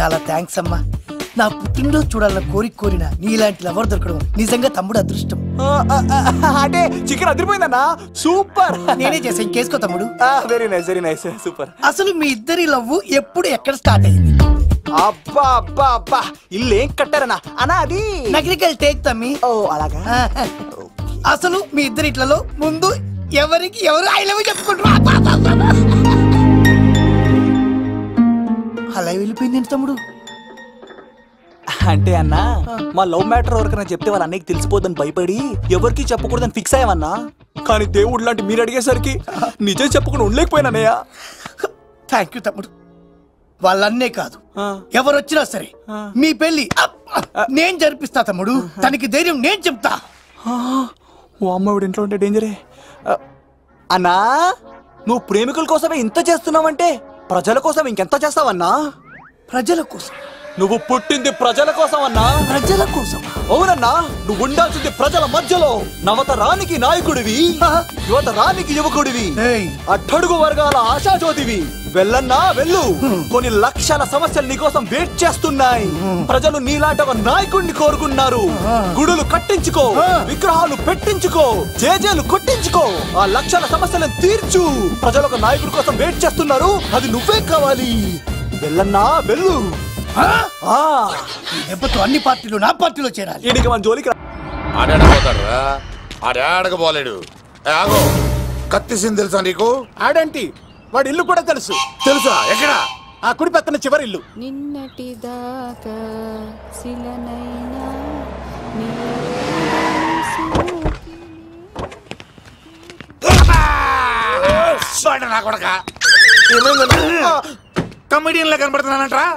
చాలా థ్యాంక్స్ అమ్మా. నా పుట్టినరోజు చూడాలన్న కోరిన నీలాంటి లవర్ దొరకడం నిజంగా తమ్ముడు అదృష్టం. అంటే చికెన్ అదిరిపోయిందన్నా, సూపర్. నేనే చేసా, ఇంకేసుకో తమ్ముడు. Very nice, very nice, super. అసలు మీ ఇద్దరి లవ్ ఎప్పుడు ఎక్కడ స్టార్ట్ అయింది? అబ్బా అబ్బా అబ్బా, ఇల్లు ఏం కట్టారన్నా అన్నా? అది నగరికల్ టేక్ తమ్మి. ఓ అలాగా. అసలు మీ ఇద్దరి ఇట్లలో ముందు ఎవరికి ఎవరు ఐ లవ్ చెప్పుకుంటారు? అలా వెళ్ళిపోయింది తమ్ముడు. అంటే అన్నా, మా లవ్ మ్యాటర్ ఎవరికైనా చెప్తే వాళ్ళ అన్నయ్యకి తెలిసిపోద్దని భయపడి ఎవరికి చెప్పకూడదని ఫిక్స్ అయ్యామన్నా. కానీ దేవుడు లాంటి మీరు అడిగేసరికి నిజం చెప్పకుండా ఉండలేకపోయినానయ్య. థ్యాంక్ యూ తమ్ముడు. వాళ్ళన్నే కాదు, ఎవరొచ్చినా సరే మీ పెళ్లి నేను జరిపిస్తా తమ్ముడు. తనకి ధైర్యం నేను చెప్తా. ఓ అమ్మవిడు ఇంట్లో ఉంటే డేంజరే. అన్నా, నువ్వు ప్రేమికుల కోసమే ఇంత చేస్తున్నావంటే ప్రజల కోసం ఇంకెంత చేస్తావన్నా? ప్రజల కోసం? నువ్వు పుట్టింది ప్రజల కోసం అన్నా. ప్రజల కోసం? అవునన్నా, నువ్వు ఉండాల్సింది ప్రజల మధ్యలో. నవతరానికి నాయకుడివి, యువతరానికి యువకుడివి, అట్టడుగు వర్గాల ఆశాజ్యోతివి. వెళ్ళన్నా వెళ్ళు, కొన్ని లక్షల సమస్యలు నీకోసం వెయిట్ చేస్తున్నాయి. ప్రజలు నీలాంటి ఒక నాయకుడిని కోరుకున్నారు. గుడులు కట్టించుకో, విగ్రహాలు పెట్టించుకో, జేజేలు కొట్టించుకో, ఆ లక్షల సమస్యలను తీర్చు. ప్రజలు ఒక నాయకుడి కోసం వెయిట్ చేస్తున్నారు, అది నువ్వే కావాలి. వెళ్ళన్నా వెళ్ళు. దెబ్బతో అన్ని పార్టీలు నా పార్టీలో చేరాలి. ఈడికి మన జోలికి ఆడపోతాడురా, ఆడకపోలేడు. ఆగో, కత్తిసింది తెలుసా నీకు? ఆడంటి వాడి ఇల్లు కూడా తెలుసు. తెలుసా? ఎక్కడ? ఆ కుడి పక్కన చివరి ఇల్లు. నిన్నటి దాకా శిలనైనా కమెడియన్ లా కనబడుతున్నానంటరా?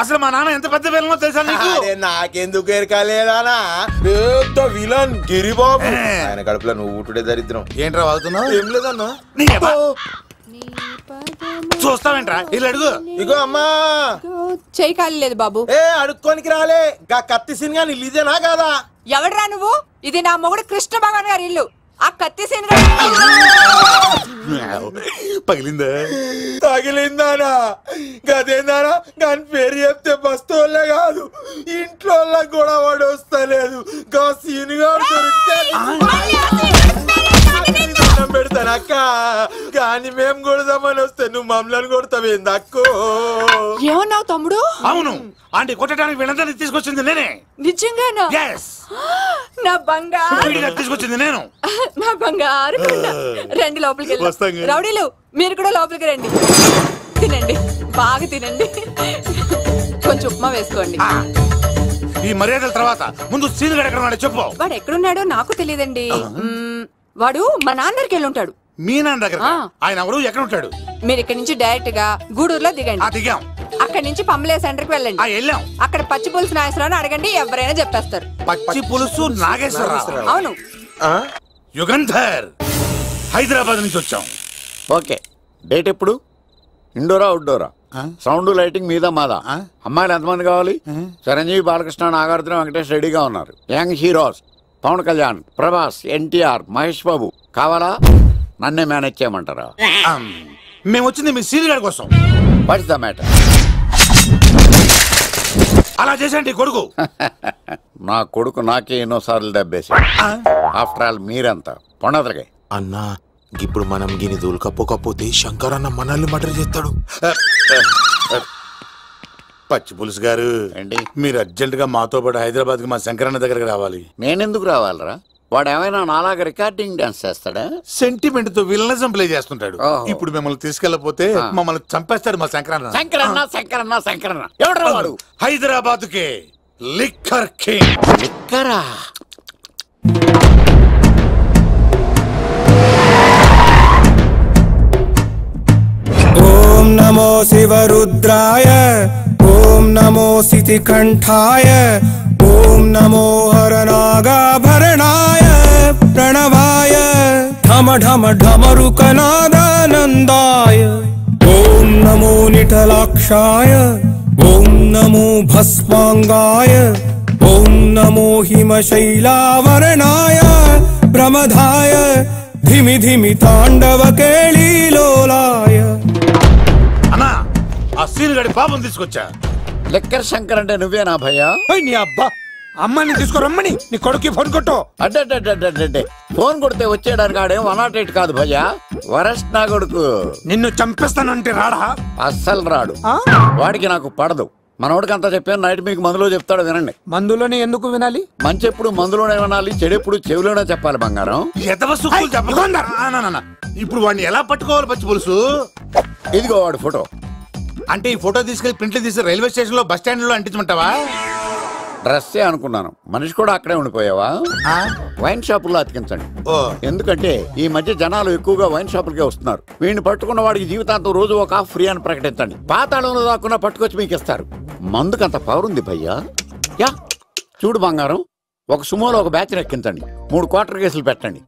అసలు మా నాన్న ఎంత పెద్ద విలనో తెలుసా నీకు? నాకెందుకు ఎరకాలేదానా? పెద్ద విలన్ గిరిబాబు. ఆయన కడుపులో నువ్వు ఊటుడే దరిద్రం. ఏంట్రా వాగుతున్నావు? ఏం లేదన్నా. చూస్తావేంట్రా? ఇల్లు అడుగు. ఇగో అమ్మా, చెయ్యి ఖాళీ లేదు బాబు. అడుక్కోనికి రాలే. గా కత్తి సినిమా ఇల్లు ఇదేనా కాదా? ఎవడరా నువ్వు? ఇది నా మొగుడు కృష్ణ భగవాన్ గారి ఇల్లు. ఆ కత్తి సీన్ పగిలిందా? తగిలిందానా? గదేందానా? దాని పేరు చెప్తే బస్తోళ్ళే కాదు, ఇంట్లో కూడా వాడు వస్తలేదు. గా సీనుగా పెడతాను అక్క. కానీ మేము కొడదామని వస్తే నువ్వు మమ్మల్ని కొడతావేంది అక్కో? ఏమన్నావు తమ్ముడు? అవును, ఆంటీ కొట్టడానికి వీళ్ళందరినీ తీసుకొచ్చింది నేనే. నిజంగానా? నా బంగారు తీసుకొచ్చింది నేను. నా బంగారు రండి లోపలికి వెళ్ళి. రౌడీలు మీరు కూడా లోపలికి రండి. తినండి, బాగా తినండి. కొంచెం ఉప్మా వేసుకోండి. ఈ మర్యాదల తర్వాత ముందు సీన్ ఎక్కడ ఉన్నాడో చెప్పు. వాడు ఎక్కడున్నాడో నాకు తెలియదండి. వాడు మా నాన్నకి వెళ్ళి ఉంటాడు. మీ నాన్న దగ్గర? ఆయన ఎవరు? ఎక్కడ ఉంటాడు? మీరు ఇక్కడ నుంచి డైరెక్ట్ గా గూడూరులో దిగండి. దిగాం. అక్కడ నుంచి పంబలే సెంటర్ కి వెళ్ళండి. వెళ్ళాం. అక్కడ పచ్చి పులుసు నాగేశ్వరరావు అడగండి, ఎవరైనా చెప్పేస్తారు. పచ్చి పులుసు నాగేశ్వరరావు? అవును. యుగంధర్, హైదరాబాద్ నుంచి వచ్చాం. ఓకే, డేట్ ఎప్పుడు? ఇండోరా అవుట్డోరా? సౌండ్ లైటింగ్ మీద మాదా? అమ్మాయిలు ఎంతమంది కావాలి? చిరంజీవి, బాలకృష్ణ, నాగార్జున, వెంకటేష్ రెడీగా ఉన్నారు. యంగ్ హీరోస్ పవన్ కళ్యాణ్, ప్రభాస్, ఎన్టీఆర్, మహేష్ బాబు కావాలా? నన్నే మేనేజ్ చేయమంటారా? మేము వచ్చింది మీ సీన్ గారి కోసం. What's the matter? అలా చేసేంటి కొడుకు? నా కొడుకు నాకే ఎన్నోసార్లు దెబ్బేసి. ఆఫ్టర్ ఆల్ మీరంతా పొండదలకే. అన్నా, ఇప్పుడు మనం గిని దూలకపోతే శంకర్ అన్న మనల్ని మర్డర్ చేస్తాడు. పచ్చి పులుసు గారు, మీరు అర్జెంట్ గా మాతో పాటు హైదరాబాద్ కి మా శంకరన్న దగ్గరకు రావాలి. నేనెందుకు రావాలరా? వాడు ఏమైనా నాలాగా రికార్డింగ్ డాన్స్ చేస్తాడా? సెంటిమెంట్ తో విలనిజం ప్లే చేస్తుంటాడు. ఇప్పుడు మిమ్మల్ని తీసుకెళ్లపోతే మమ్మల్ని చంపేస్తాడు మా శంకరన్న. శంకరన్న శంకరన్న శంకరన్న ఎవడ్రా వాడు? హైదరాబాద్ కే లిక్కర్ కింగ్. లిక్కరా? ఓం నమో శివరుద్రాయ, ఓం నమో సితికంఠాయ, ఓం నమో హరనాగాభరణాయ ప్రణవాయ ఢమ ఢమ ఢమరుకనాదానందాయ. ఓం నమో నిఠలాక్షాయ, ఓం నమో భస్మాంగాయ, ఓం నమో హిమశైలావరణాయ ప్రమదాయ ధిమి ధిమి తాండవ కేళీలోలాయ. అన్నా, ఆ సీన్ గడి పాపం తీసుకొచ్చా. లెక్కర్ శంకర్ అంటే నువ్వేనా భయ్యా? నీ అబ్బా అమ్మని తీసుకురమ్మని నీ కొడుకు ఫోన్ కొట్టు. అడ్డే ఫోన్ కొడితే వచ్చేయడానికి ఆడేం 108 కాదు భయ్యా, వరస్ట్ నా కొడుకు. నిన్ను చంపేస్తానంటే రాడా? అస్సలు రాడు, వాడికి నాకు పడదు. మనోడికి అంతా చెప్పాను, నైట్ మీకు మందులో చెప్తాడు వినండి. మందులోనే ఎందుకు వినాలి? మంచి ఎప్పుడు మందులోనే వినాలి, చెడు ఎప్పుడు చెవిలోనే చెప్పాలి బంగారం. ఇప్పుడు వాడిని ఎలా పట్టుకోవాలి పచ్చి పులుసు? ఇదిగో వాడు ఫోటో. అంటే ఈ ఫోటో తీసుకెళ్లి ప్రింట్లు తీసి రైల్వే స్టేషన్ లో బస్ స్టాండ్ లో అంటించమంటావా? డ్రెస్సే అనుకున్నాను, మనిషి కూడా అక్కడే ఉండిపోయావా? వైన్ షాపుల్లో అతికించండి. ఎందుకంటే ఈ మధ్య జనాలు ఎక్కువగా వైన్ షాపులకే వస్తున్నారు. వీడిని పట్టుకున్న వాడికి జీవితాంతం రోజు ఒక ఆఫ్ ఫ్రీ అని ప్రకటించండి. పాతాళంలో దాక్కున్నా పట్టుకొచ్చి మీకు ఇస్తారు. మందుకంత పవర్ ఉంది భయ్యా. యా చూడు బంగారం, ఒక సుమోలో ఒక బ్యాచ్ ఎక్కించండి, 3 క్వార్టర్ కేసులు పెట్టండి.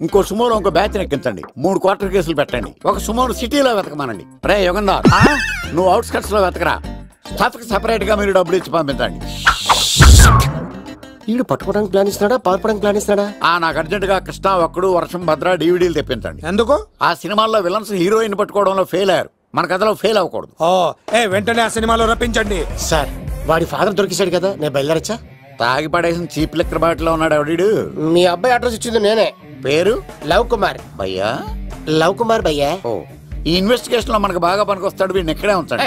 ఇంకో సుమోలో ఇంకో బ్యాచ్ ఎక్కించండి, 3 క్వార్టర్ కేసులు పెట్టండి. ఒక సుమోను సిటీలో వెతకమానండి. రే యుగంధర్, నువ్వు అవుట్స్కట్స్ లో వెతకరా. స్టాఫ్ కి సెపరేట్ గా మీరు డబ్బులు ఇచ్చి పంపించండి. వీడు పట్టుకోవడానికి ప్లాన్ ఇస్తున్నాడా, పాల్పడానికి ప్లాన్ ఇస్తున్నాడా? నాకు అర్జెంట్ గా కృష్ణ, ఒక్కడు, వర్షం, భద్ర డివిడీలు తెప్పించండి. ఎందుకు? ఆ సినిమాల్లో విలన్స్ హీరోయిన్ పట్టుకోవడంలో ఫెయిల్ అయ్యారు, మన కథలో ఫెయిల్ అవ్వకూడదు. వెంటనే ఆ సినిమాలో రప్పించండి. సార్ వాడి ఫాదర్ దొరికేశాడు కదా, నేను బయలుదేరచ్చా? తాగి పడేసిన చీప్ లెక్కర్ బాటిలో ఉన్నాడు ఎవడీడు? మీ అబ్బాయి అడ్రస్ ఇచ్చింది నేనే. పేరు? లవ్ కుమార్ భయ్యా. లవ్ కుమార్ భయ్యా. ఈ ఇన్వెస్టిగేషన్ లో మనకు బాగా పనికొస్తాడు, వీడిని ఎక్కడే ఉంచండి.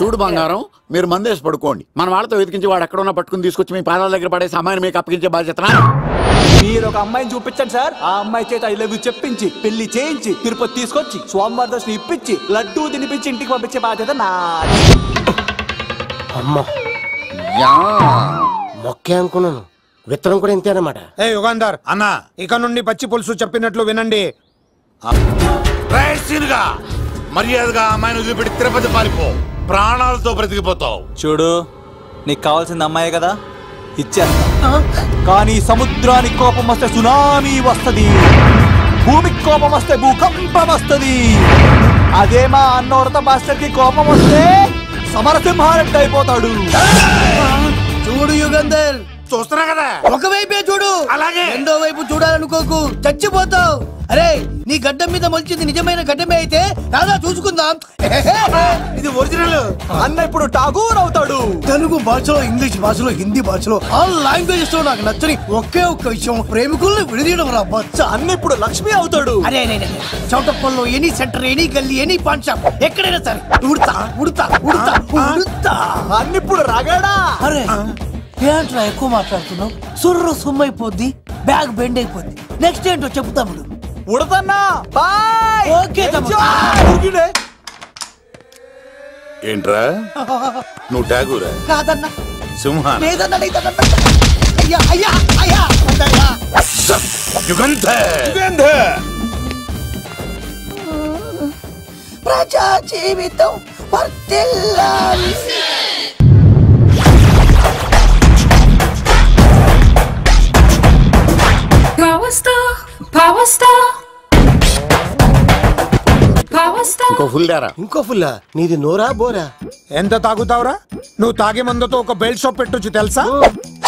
చూడు బంగారం, మీరు మందేసి పడుకోండి. మన వాళ్ళతో వెతికించి వాడు ఎక్కడ ఉన్నా పట్టుకుని తీసుకొచ్చి మీ పాదాల దగ్గర పడేసి అమ్మాయిని మీకు అప్పగించే బాధ్యత. మీరు ఒక అమ్మాయిని చూపించండి సార్. ఆ అమ్మాయి చేత ఐ లవ్ యూ చెప్పించి పెళ్లి చేయించి తిరుపతి తీసుకొచ్చి స్వామివారి దర్శనం ఇప్పించి లడ్డూ తినిపించి ఇంటికి పంపించే బాధ్యత నాది. అమ్మా మొక్కే అనుకున్నాను, విత్తనం కూడా ఇంతే అన్నమాట. యుగంధర్ అన్నా, ఇక నుండి పచ్చి పులుసు చెప్పినట్లు వినండి. మర్యాదగా అమ్మాయిని వదిలిపెట్టి తిరుపతి పారిపో, ప్రాణాలతో బ్రతికిపోతావు. చూడు, నీకు కావాల్సింది అమ్మాయి కదా, ఇచ్చేస్తా. కానీ సముద్రానికి కోపం వస్తే సునామీ వస్తది, భూమికి కోపం వస్తే భూకంపం వస్తది. అదే మా అన్నోరత మాస్టర్ కి కోపం వస్తే సమరసింహారెడ్డి అయిపోతాడు. చూడు యుగంధర్, చూస్తున్నా కదా, ఒకవైపే చూడు, అలాగే రెండో వైపు చూడాలనుకోకు, చచ్చిపోతావు. అరే నీ గడ్డం మీద మొలిచింది నిజమైన గడ్డమే అయితే రాదా చూసుకుందాం. ఇది ఒరిజినల్. అన్న ఇప్పుడు ఠాగూర్ అవుతాడు. తెలుగు భాషలో, ఇంగ్లీష్ భాషలో, హిందీ భాషలో, ఆల్ లాంగ్వేజెస్ లో నాకు నచ్చని ఒకే ఒక్క విషయం, ప్రేమికుల్ని విడదీయడం రా బచ్చ. అన్న ఇప్పుడు లక్ష్మి అవుతాడు. అరే చౌటప్పల్లో ఎనీ సెంటర్, ఎనీ గల్లీ, ఎనీ పాన్ షాప్, ఎక్కడైనా సరే ఉడతా ఉడతా ఉడతా ఉడతా. అన్న ఇప్పుడు రగడా. అరే ఏంట్రా ఎక్కువ మాట్లాడుతున్నావు? సుర్రు సుమ్మైపోద్ది, బ్యాగ్ బెండ్ అయిపోద్ది. నెక్స్ట్ ఏంటో చెప్తాము. ఉడతన్నా బాయ్. ఓకే ఏంట్రా నువ్వు ఠాగూరా? కాదన్నా, సింహా లేదన్నా, అయ్యా అయ్యా అయ్యా యుగంధర్. ప్రజా జీవితం వర్ధిల్లాలి. ఇంకో ఫుల్ దారా? ఇంకో ఫుల్లా? నీది నోరా బోరా? ఎంత తాగుతావురా? నువ్వు తాగే మందుతో ఒక బెల్ట్ షాప్ పెట్టొచ్చు తెలుసా?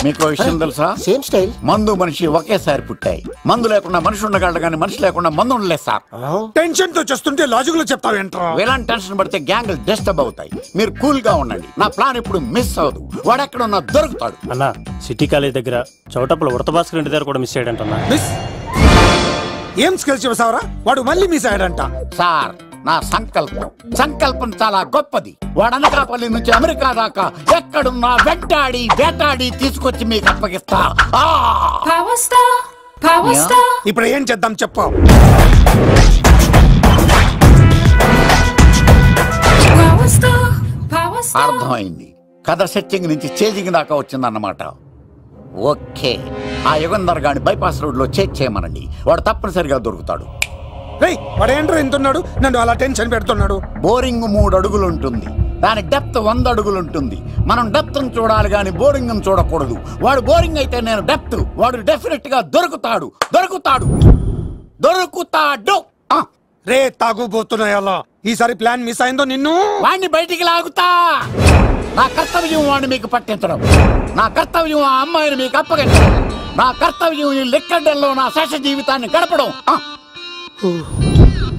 మీకు విషయం తెలుసా? Same style. మందు మనిషి ఒకేసారి పుట్టాయి. మందు లేకుండా మనిషి ఉండగలడు కానీ మనిషి లేకుండా మందు ఉండలేదు సార్. టెన్షన్ తో చేస్తుంటే లాజిక్ లో చెప్తావేంట్రా? ఎలాంటి టెన్షన్ పడితే గ్యాంగ్లు డిస్టర్బ్ అవుతాయి. మీరు కూల్ గా ఉండండి, నా ప్లాన్ ఇప్పుడు మిస్ అవ్వదు. వాడు ఎక్కడ ఉన్నా దొరుకుతాడు. అన్నా, సిటీ కాలేజ్ దగ్గర చౌటప్పుల ఉడత భాస్కర్ ఇంటి దగ్గర కూడా మిస్ అయ్యాడంటన్నా. మిస్ ఏం స్కిల్స్ చేసావరా? వాడు మళ్ళీ మిస్ అయ్యాడంట. సార్, నా సంకల్పం చాలా గొప్పది. వాడు అనకాపల్లి నుంచి అమెరికా దాకా ఎక్కడున్నా వెంటాడి వేటాడి తీసుకొచ్చి మీకు అప్పగిస్తా. ఇప్పుడు ఏం చేద్దాం చెప్పు. అర్థమైంది. కథ సెట్టింగ్ నుంచి చేజింగ్ దాకా వచ్చిందన్నమాట. ఓకే, ఆ యుగంధర్ గాని బైపాస్ రోడ్ లో చేజ్ చేయమనండి. వాడు తప్పనిసరిగా దొరుకుతాడు. వాడేంట్రా ఇంతున్నాడు, నన్ను అలా టెన్షన్ పెడుతున్నాడు. బోరింగ్ 3 అడుగులు ఉంటుంది, దాని డెప్త్ 100 అడుగులు ఉంటుంది. మనం డెప్త్ చూడాలి గాని బోరింగ్ చూడకూడదు. వాడు బోరింగ్ అయితే నేను డెప్త్. వాడు డెఫినెట్ గా దొరుకుతాడు. రే తాగుబోతున్నాయా, ఈసారి ప్లాన్ మిస్ అయిందో నిన్ను వాడిని బయటికి లాగుతా. నా కర్తవ్యం వాడిని మీకు పట్టించడం. నా కర్తవ్యం ఆ అమ్మాయిని మీకు అప్పగించడం. నా కర్తవ్యం ఈ లెక్కడ్డల్లో నా శేష జీవితాన్ని గడపడం.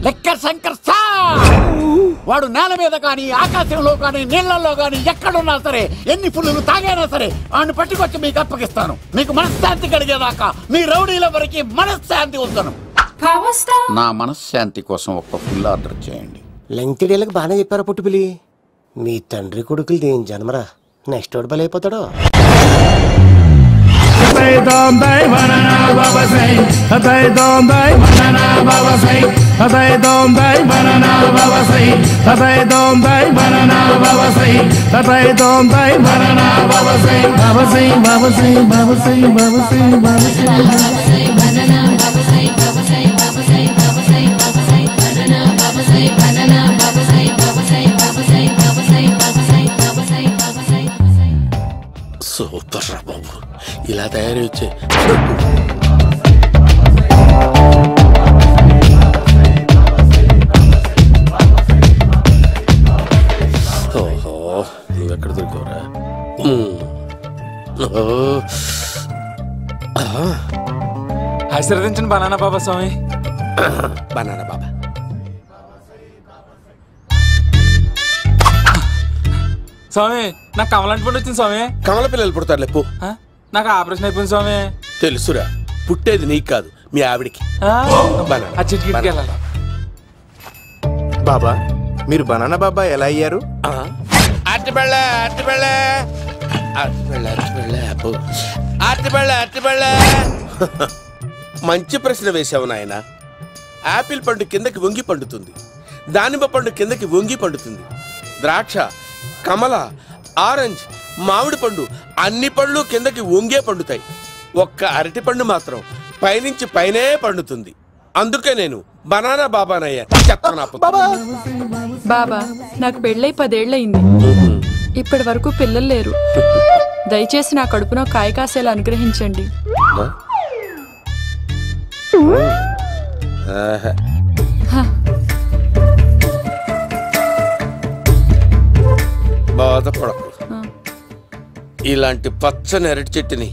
Liquor Shankar sir. వాడు నేల మీద కానీ ఆకాశంలో కానీ నీళ్లలో కానీ ఎక్కడున్నా సరే ఎన్ని పుల్లులు తాగైనా సరే వాడిని పట్టుకొచ్చి మీకు అప్పగిస్తాను. మీకు మనశ్శాంతి కలిగేదాకా మీ రౌడీల వరకు మనశ్శాంతి ఉంచను. నా మనశ్శాంతి కోసం ఒక్క ఫుల్ ఆర్డర్ చేయండి. లెంగ్తీడేళ్ళకి బాగానే చెప్పారా పుట్టుపిలి. మీ తండ్రి కొడుకులు దేని జన్మరా, నెక్స్ట్ వాడు బలైపోతాడో. సూపర్ రా బాబు, ఇలా తయారీ వచ్చే. ఓహో, నువ్వెక్కడ దొరికావురా? ఆశీర్వదించండి బనానా బాబా స్వామి. బనానా బాబా స్వామి, నాకు కమలాంటి పండు వచ్చింది స్వామి. కమల పిల్లలు పుడతారు లేపు. నాకు ఆపరేషన్ అయిపోయింది స్వామి. తెలుసురా, పుట్టేది నీకు కాదు మీ ఆవిడికి. బాబా, మీరు బనానా బాబా ఎలా అయ్యారు? మంచి ప్రశ్న వేసావు నాయన. ఆపిల్ పండు కిందకి వంగి పండుతుంది, దానిమ్మ పండు కిందకి వంగి పండుతుంది, ద్రాక్ష, కమల, ఆరెంజ్, మామిడి పండు అన్ని పండ్లు కిందకి వంగే పండుతాయి. ఒక్క అరటి పండు మాత్రం పైనుంచి పైనే పండుతుంది. అందుకే నేను బనానా బాబానయ్యా. బాబా, నాకు పెళ్ళై 10 ఏళ్ళయింది. ఇప్పటి వరకు పిల్లలు లేరు. దయచేసి నా కడుపునో కాయ కాసేలా అనుగ్రహించండి. బాధపడకు. ఇలాంటి పచ్చని అరటి చెట్టుని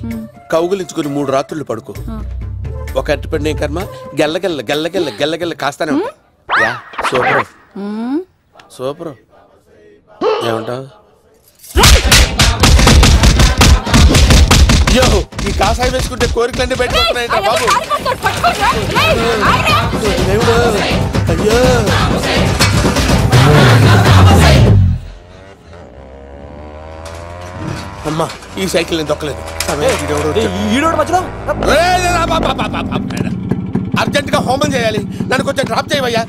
కౌగులించుకుని 3 రాత్రులు పడుకో. ఒక అరటి పండు ఏం కర్మ, గెల్లగెల్ల గెల్లగెల్ల గెల్లగెల్ల కాస్తానే ఉంటాయి. Super super. ఏమంటావు? అయ్యో, ఈ కాసాయి వేసుకుంటే కోరికలన్నీ బయటకొస్తున్నాయంట బాబు. అయ్యో, అమ్మా, ఈ సైకిల్ నేను దొక్కలేదు. అర్జెంట్ గా హోమం చేయాలి, నన్ను కొంచెం డ్రాప్ చేయవయ్యా.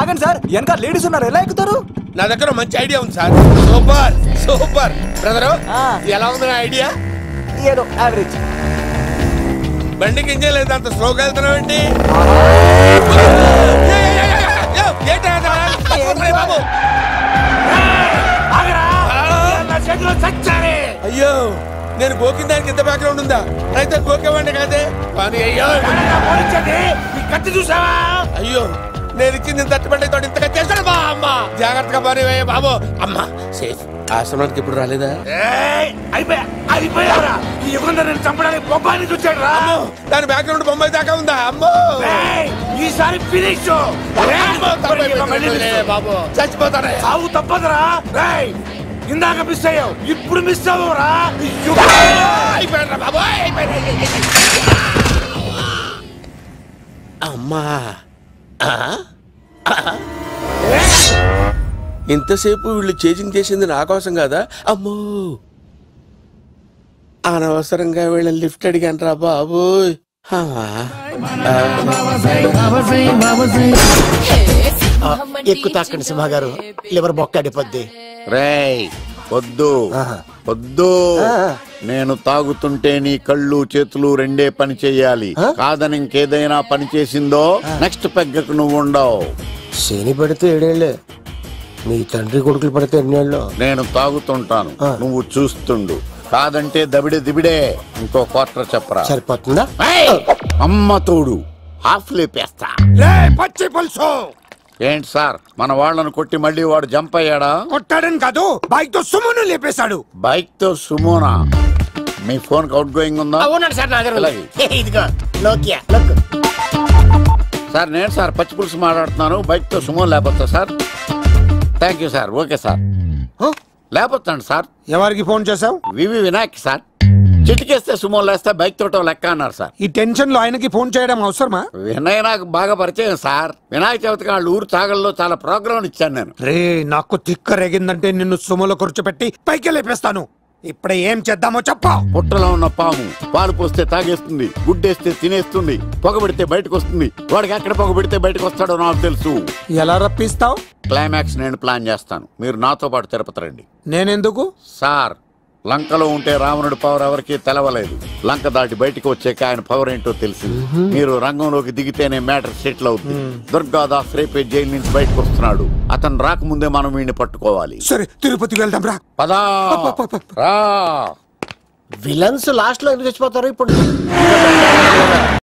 ఆగండి సార్, వెనక లేడీస్ ఉన్నారు, ఎలా ఎక్కుతారు? నా దగ్గర మంచి ఐడియా ఉంది సార్. Super super. బ్రదరు, ఎలా ఉంది నా ఐడియా? ఏదో యావరేజ్. బండికి ఇంజన్ లేదు, అంత స్లోగా వెళ్తున్నావు ఏంటి? బాబు అయ్యో, నేను గోకిన దానికి ఇంత బ్యాక్గ్రౌండ్ ఉందా? అయితే గోకేవాడిని కాదే. కానీ అయ్యో, కత్తి చూసావా? అయ్యో, నేను ఇచ్చింది తట్టుబడి తోడు ఇంతగా చేశాడు బా. అమ్మ, జాగ్రత్తగా పని బాబు. అమ్మ సేఫ్. ఆశ్రమానికి ఇప్పుడు రాలేదా? అయిపోయారా? ఈ యుగంలో నేను చంపడానికి బొమ్మాయిని చూచాడు రా. దాని బ్యాక్గ్రౌండ్ బొమ్మాయి దాకా ఉందా? అమ్మో, ఈసారి ఫినిష్ బాబు. చచ్చిపోతారా? సాగు తప్పదురా. ఇందాక మిస్ అయ్యావు, ఇప్పుడు మిస్ అవ్వరా. అయిపోయారా బాబు? అమ్మా, ఇంతసేపు వీళ్ళు చేజింగ్ చేసింది నా కోసం కాదా? అమ్మో, అనవసరంగా వీళ్ళని లిఫ్ట్ అడిగాను రా బాబు. ఎక్కు తాకండి సింహ గారు, లివర్ బొక్క అడిపోద్ది. రేయ్ వద్దు వద్దు, నేను తాగుతుంటే నీ కళ్ళు చేతులు రెండే పని చెయ్యాలి. కాదని ఇంకేదైనా పని చేసిందో నెక్స్ట్ పెగ్గకు నువ్వు ఉండవు. శని పడితే 7 ఏళ్ళే, మీ తండ్రి కొడుకులు పడితే 8 ఏళ్ళు. నేను తాగుతుంటాను, నువ్వు చూస్తుండు. కాదంటే దబిడే దిబిడే. ఇంకో క్వార్టర్ చెప్పరా? సరిపోతుందా? అమ్మ తోడు, హాఫ్ లేపేస్తా. పచ్చి పులుసు. ఏంటి సార్, మన వాళ్ళను కొట్టి మళ్ళీ వాడు జంప్ అయ్యాడా? కొట్టాడని కాదు, బైక్ తో సుమోను లేపేశాడు. బైక్ తో సుమోనా? మీ ఫోన్ అవుట్ గోయింగ్ ఉందా? అవునండి సార్, నా దగ్గర అలాగే. ఇదిగో నోకియా. సార్ నేను సార్ పచ్చి పులుసు మాట్లాడుతున్నాను. బైక్ తో సుమో లేకపోతా sir. Thank you sir. Okay sir. లేకపోతాండి సార్. ఎవరికి ఫోన్ చేసావు? వివి వినాయక్ సార్. చిటికేస్తే సుమో లేస్తే బైక్ తోటో లెక్క అన్నారు సార్. ఈ టెన్షన్ లో ఆయనకి ఫోన్ చేయడం అవసరమా? వినయ్ నాకు బాగా పరిచయం సార్. వినాయక చవితికి వాళ్ళ ఊరు చాగల్లో చాలా ప్రోగ్రాం ఇచ్చాను నేను. రే నాకు తిక్క రేగిందంటే నిన్ను సుమలో కూర్చోపెట్టి పైకి లేపేస్తాను. ఇప్పుడే ఏం చేద్దామో చెప్పా. పుట్టలో ఉన్న పాము పాలు పోస్తే తాగేస్తుంది, గుడ్డేస్తే తినేస్తుంది, పొగబెడితే బయటకు వస్తుంది. వాడికి ఎక్కడ పొగబెడితే బయటకు వస్తాడో నాకు తెలుసు. ఎలా రప్పిస్తావు? క్లైమాక్స్ నేను ప్లాన్ చేస్తాను. మీరు నాతో పాటు తిరుపతి రండి. నేనెందుకు? సార్, లంకలో ఉంటే రావణుడి పవర్ ఎవరికి తెలవలేదు. లంక దాటి బయటకు వచ్చాక ఆయన పవర్ ఏంటో తెలిసింది. మీరు రంగంలోకి దిగితేనే మ్యాటర్ సెటిల్ అవుతుంది. దుర్గాదాస్ రేపే జైలు నుంచి బయటకు వస్తున్నాడు. అతను రాకముందే మనం వీడిని పట్టుకోవాలి. సరే, తిరుపతి వెళ్దాం రా. పదా రా. విలన్స్ లాస్ట్ లో ఎందుకు చచ్చిపోతారు ఇప్పుడు?